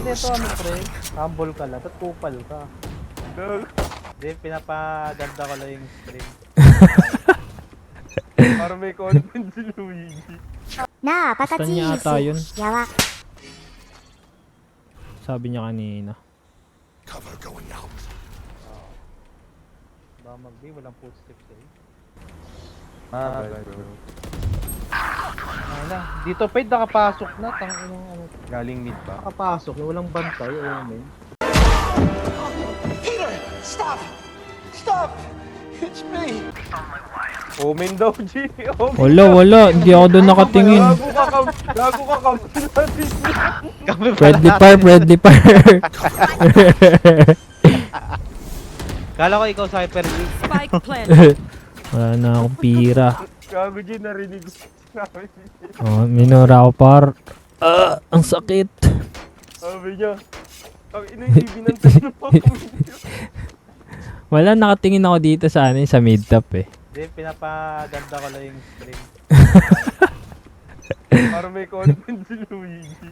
nito ano pre, humble ka lang, at kupal ka. Hindi, pinapaganda ko lang yung stream. Para may content si Luigi. Na, Gusto niya ata yun. patatis. Yawa. Sabi niya kanina. Baka mag-B, walang footsteps eh. Bro. Ayun na, dito Ped, nakapasok na, tanginang ano, Galing mid ba? nakapasok, walang bantay, ayun eh. Omen daw, G. Omen. Wala. Hindi ako doon nakatingin. Gago ka kam. Kami Friendly fire. Kala ko ikaw sa Hyper League. Spike planted. Wala na akong pira. Gago, G, narinig ko. Sabi Oh, minura ako par. Ang sakit. niya. Ang ina yung binantay na pa. Wala, nakatingin ako dito sa sa mid top eh. Hindi, pinapaganda ko lang yung stream. Para may content si Luigi.